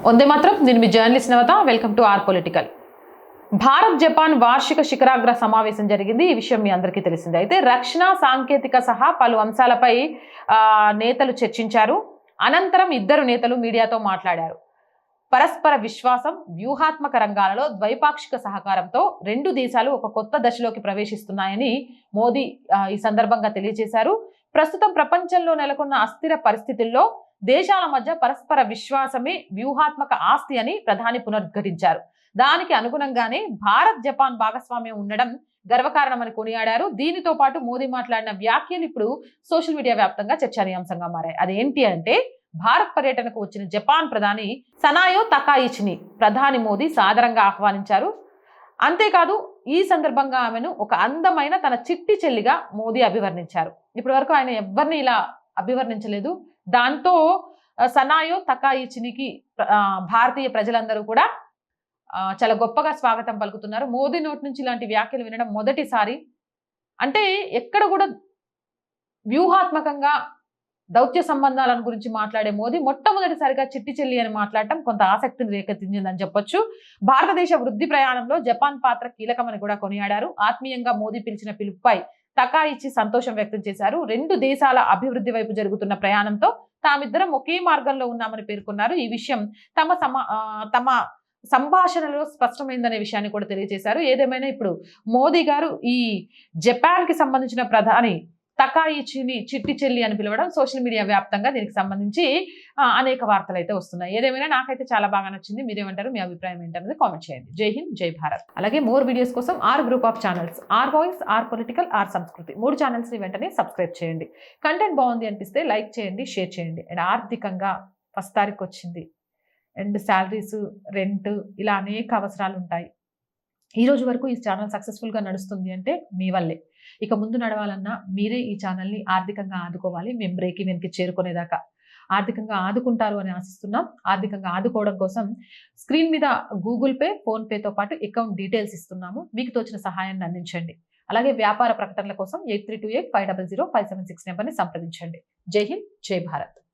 వందే మాత్రం. నేను మీ journalist Navatha. Welcome to our political. Bharat Japan వార్షిక శిఖరాగ్ర సమావేశం జరిగింది. ఈ విషయం మీ అందరికీ తెలిసిందే. అయితే రక్షణ, సాంకేతిక సహా పలు అంశాలపై నేతలు చర్చించారు. అనంతరం ఇద్దరు నేతలు మీడియాతో మాట్లాడారు. పరస్పర విశ్వాసం, వ్యూహాత్మక రంగాలలో ద్వైపాక్షిక సహకారంతో రెండు దేశాలు ఒక కొత్త దశలోకి ప్రవేశిస్తున్నాయని మోదీ ఈ సందర్భంగా తెలియజేశారు. ప్రస్తుతం ప్రపంచంలో నెలకొన్న అస్థిర పరిస్థితుల్లో దేశాల మధ్య పరస్పర విశ్వాసమే వ్యూహాత్మక ఆస్తి అని ప్రధాని పునరుద్ఘాటించారు. దానికి అనుగుణంగానే భారత్ జపాన్ భాగస్వామ్యం ఉండడం గర్వకారణమని కొనియాడారు. దీనితో పాటు మోదీ మాట్లాడిన వ్యాఖ్యలు ఇప్పుడు సోషల్ మీడియా వ్యాప్తంగా చర్చనీయాంశంగా మారాయి. అదేంటి అంటే, భారత్ పర్యటనకు వచ్చిన జపాన్ ప్రధాని సనాయో తకాయిచిని ప్రధాని మోదీ సాదరంగా ఆహ్వానించారు. అంతేకాదు, ఈ సందర్భంగా ఆమెను ఒక అందమైన తన చిట్టి చెల్లిగా మోదీ అభివర్ణించారు. ఇప్పటి వరకు ఆయన ఎవరిని ఇలా అభివర్ణించలేదు. దాంతో సనాయో తకాయిచినికి భారతీయ ప్రజలందరూ కూడా చాలా గొప్పగా స్వాగతం పలుకుతున్నారు. మోదీ నోటి నుంచి ఇలాంటి వ్యాఖ్యలు వినడం మొదటిసారి. అంటే ఎక్కడ కూడా వ్యూహాత్మకంగా దౌత్య సంబంధాలను గురించి మాట్లాడే మోదీ మొట్టమొదటిసారిగా చిట్టి చెల్లి అని మాట్లాడటం కొంత ఆసక్తిని రేకెత్తించిందని చెప్పొచ్చు. భారతదేశ వృద్ధి ప్రయాణంలో జపాన్ పాత్ర కీలకమని కూడా కొనియాడారు. ఆత్మీయంగా మోదీ పిలిచిన పిలుపుపై తకాయిచి సంతోషం వ్యక్తం చేశారు. రెండు దేశాల అభివృద్ధి వైపు జరుగుతున్న ప్రయాణంతో తామిద్దరం ఒకే మార్గంలో ఉన్నామని పేర్కొన్నారు. ఈ విషయం తమ సంభాషణలో స్పష్టమైందనే విషయాన్ని కూడా తెలియజేశారు. ఏదేమైనా ఇప్పుడు మోదీ గారు ఈ జపాన్ కి సంబంధించిన ప్రధాని తకాయిచిని చిట్టి చెల్లి అని పిలవడం సోషల్ మీడియా వ్యాప్తంగా దీనికి సంబంధించి అనేక వార్తలు అయితే వస్తున్నాయి. ఏదేమైనా నాకైతే చాలా బాగా నచ్చింది. మీరేమంటారు? మీ అభిప్రాయం ఏంటనేది కామెంట్ చేయండి. జై హింద్, జై భారత్. అలాగే మోర్ వీడియోస్ కోసం our group of channels, our voice, our political, our Sanskriti 3 channels ని వెంటనే సబ్స్క్రైబ్ చేయండి. కంటెంట్ బాగుంది అనిపిస్తే లైక్ చేయండి, షేర్ చేయండి. అండ్ ఆర్థికంగా 1st తారీఖు వచ్చింది. అండ్ శాలరీస్, రెంట్, ఇలా అనేక అవసరాలు ఉంటాయి. ఈ రోజు వరకు ఈ ఛానల్ సక్సెస్ఫుల్ గా నడుస్తుంది అంటే మీ వల్లే. ఇక ముందు నడవాలన్నా మీరే ఈ ఛానల్ని ఆర్థికంగా ఆదుకోవాలి. మేము బ్రేక్ ఈవెన్కి చేరుకునేదాకా ఆర్థికంగా ఆదుకుంటారు అని ఆశిస్తున్నాం. ఆర్థికంగా ఆదుకోవడం కోసం స్క్రీన్ మీద గూగుల్ పే, ఫోన్ పేతో పాటు అకౌంట్ డీటెయిల్స్ ఇస్తున్నాము. మీకు తోచిన సహాయాన్ని అందించండి. అలాగే వ్యాపార ప్రకటనల కోసం 8328500576 నెంబర్ని సంప్రదించండి. జై హింద్, జై భారత్.